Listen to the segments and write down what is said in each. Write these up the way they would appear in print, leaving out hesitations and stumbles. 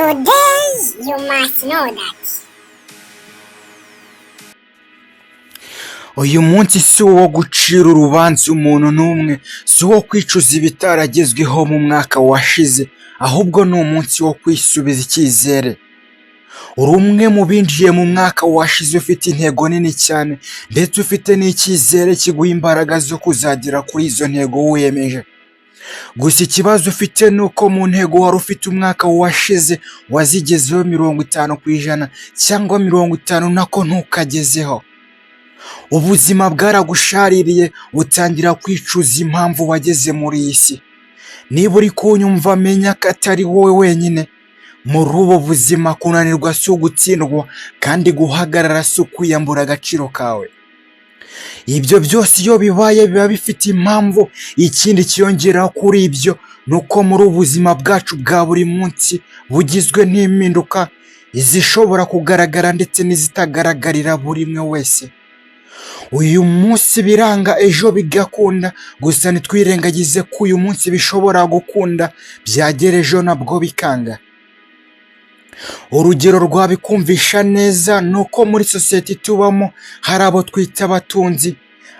Today you must know that. Uyu munsi si uwo gucira urubanza umuntu n'umwe, si uwo kwicuza ibitaragezweho mu mwaka washize, ahubwo ni umunsi wo kwisubiza icyizere. Uri umwe mu binjiye mu mwaka washize ufite intego nini cyane, ndetse ufite n'icyizere kiguha imbaraga zo kuzagera kuri izo ntego wiyemeje. Gusa ikibazo ufite ni uko mu ntego wari ufite umwaka washize wazigezeho 50% cyangwa 50 nako ntukagezeho. Ubuzima bwaragushaririye utangira kwicuza impamvu wageze muri iyi si. Niba uri kunyumva menya ko atari wowe wenyine. Muri ubu buzima kunanirwa si ugutsindwa, kandi guhagarara si ukwiyambura agaciro kawe. Ibyo byose iyo bibaye biba bifite impamvu. Ikindi kiyongeraho kuri ibyo ni uko muri ubu buzima bwacu bwa buri munsi bugizwe n'impinduka, izishobora kugaragara ndetse n'izitagaragarira buri umwe wese. Uyu munsi biranga ejo bigakunda, gusa ntitwirengagize ko uyu munsi bishobora gukunda byagera ejo nabwo bikanga. Urugero rwabikumvisha neza ni uko muri sosiyete tubamo hari abo twita abatunzi,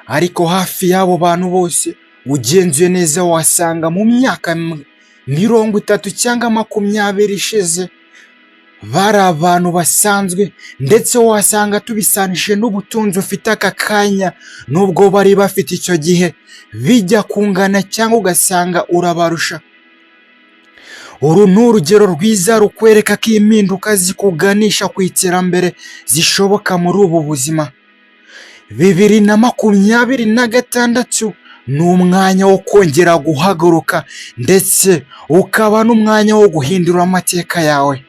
ariko hafi y'abo bantu bose ugenzuye neza wasanga mu myaka 30 cyangwa 20 ishize bari abantu basanzwe, ndetse wasanga tubisanishije n'ubutunzi ufite aka kanya nubwo bari bafite icyo gihe bijya kungana, cyangwa ugasanga urabarusha. Uru ni urugero rwiza rukwereka ko impinduka zikuganisha ku iterambere zishoboka muri ubu buzima. 2026 ni umwanya wo kongera guhaguruka, ndetse ukaba n'umwanya wo guhindura amateka yawe.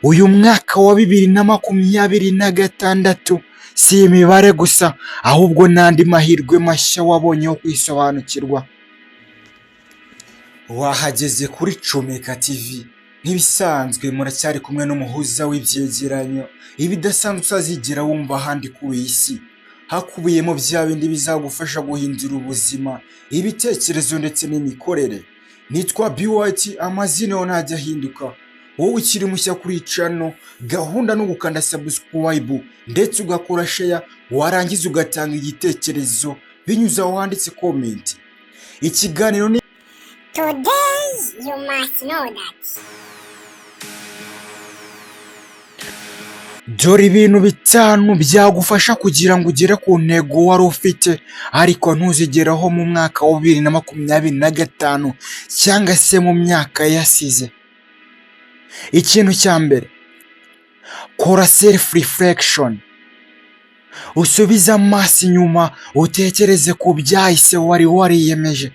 Uyu mwaka wa 2026 si imibare gusa, ahubwo n'andi mahirwe mashya wabonye yo kwisobanukirwa. Wahageze kuri Comeka TV. Nk'ibisanzwe muracyari kumwe n'umuhuza w'ibyegeranyo ibidasanzwe utazigera wumva ahandi kuri iyi si, hakubiyemo bya bindi bizagufasha guhindura ubuzima, ibitekerezo ndetse n'imikorere. Nitwa BYT, amazina yo ntajya ahinduka. Wowe ukiri mushya kuri channel, gahunda no gukanda subscribe ndetse ugakora share, warangiza ugatanga igitekerezo binyuze aho handitse comment. Ikiganiro ni Today you must know that. dore ibintu 5 byagufasha kugira ngo ugere ku ntego wari ufite ariko ntuzigeraho mu mwaka wa 2025 cyangwa se mu myaka yasize. Ikintu cya mbere, kora self reflection. Usubiza amaso inyuma utekereze ku byahise wari wariyemeje.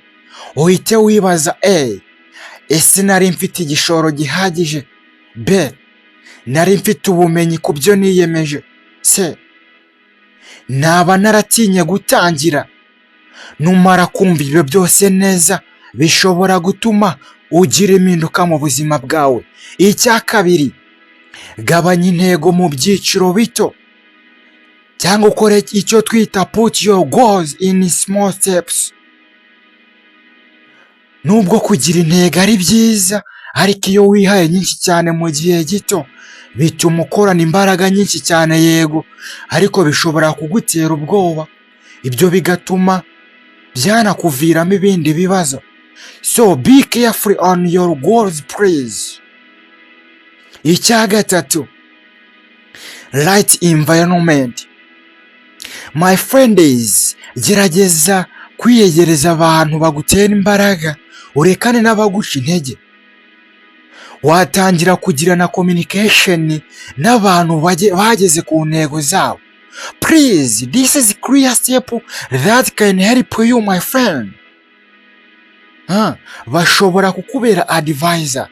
Uhite wibaza ese nari mfite igishoro gihagije? B, nari mfite ubumenyi ku byo niyemeje? C, naba naratinye gutangira? Numara kumva ibyo byose neza bishobora gutuma ugira impinduka mu buzima bwawe. Icya kabiri, gabanya intego mu byiciro bito, cyangwa ukore icyo twita put your goals in small steps. Nubwo kugira intego ari byiza, ariko iyo wihaye nyinshi cyane mu gihe gito bituma ukorana imbaraga nyinshi cyane, yego, ariko bishobora kugutera ubwoba. Ibyo bigatuma byanakuviramo ibindi bibazo. So be careful on your goals please. Icya gatatu, right environment. My friends, gerageza kwiyegereza abantu bagutera imbaraga, urekane n'abaguca intege. Watangira kugirana communication n'abantu bageze ku ntego zabo. Please, this is a clear step that can help you my friend. Bashobora kukubera advisor,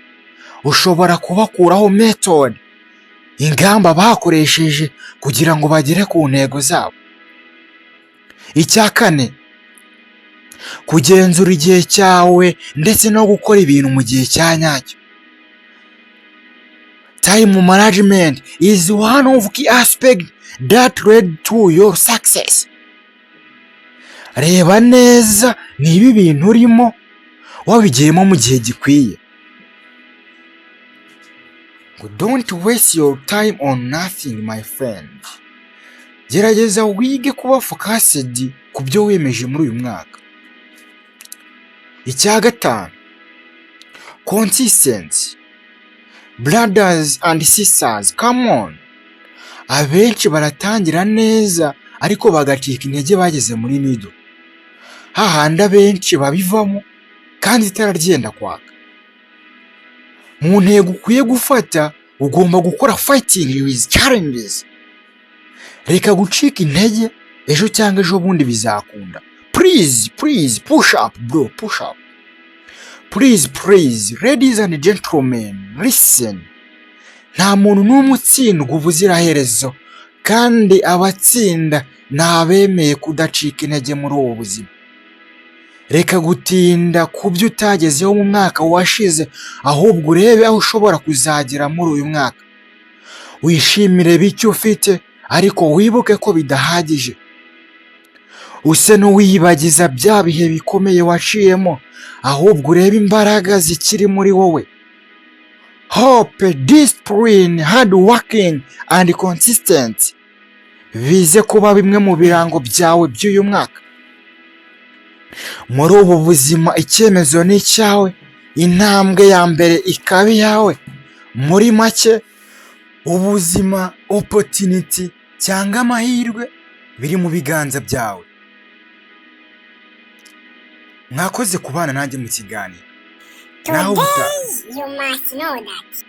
ushobora kubakuraho method, ingamba bakoresheje kugira ngo bagere ku ntego zabo. Icya kane, kugenzura igihe cyawe ndetse no gukora ibintu mu gihe cya nyacyo. Time management is one of key aspects that lead to your success. Reba neza niba ibintu urimo wabigiyemo mu gihe gikwiye. Don't waste your time on nothing, my friend. Gerageza wige kuba focused ku byo wiyemeje muri uyu mwaka. Icya gatanu, consistency. Brothers and sisters, come on. Abenshi baratangira neza ariko bagacika intege bageze muri middle. Hahandi abenshi babivamo kandi itara ryenda kwaka. Mu ntego ukwiye gufata ugomba gukora fighting with challenges. Reka gucika intege, ejo cyangwa ejo bundi bizakunda. Please push up bro, push up. Please ladies and gentlemen, listen. Nta muntu n'umwe utsindwa ubuziraherezo, kandi abatsinda ni abemeye kudacika intege muri ubu buzima. Reka gutinda ku byo utagezeho mu mwaka washize, ahubwo urebe aho ushobora kuzagera muri uyu mwaka. Wishimire bicyo ufite, ariko wibuke ko bidahagije. Use n'uwiyibagiza bya bihe bikomeye waciyemo, ahubwo urebe imbaraga zikiri muri wowe. Hope, discipline, hard working and consistent bize kuba bimwe mu birango byawe by'uyu mwaka. Muri ubu buzima icyemezo ni icyawe, intambwe ya mbere ikaba iyawe. Muri make, ubuzima, opportunity cyangwa amahirwe biri mu biganza byawe. Mwakoze kubana nanjye mu kiganiro. Today you must know that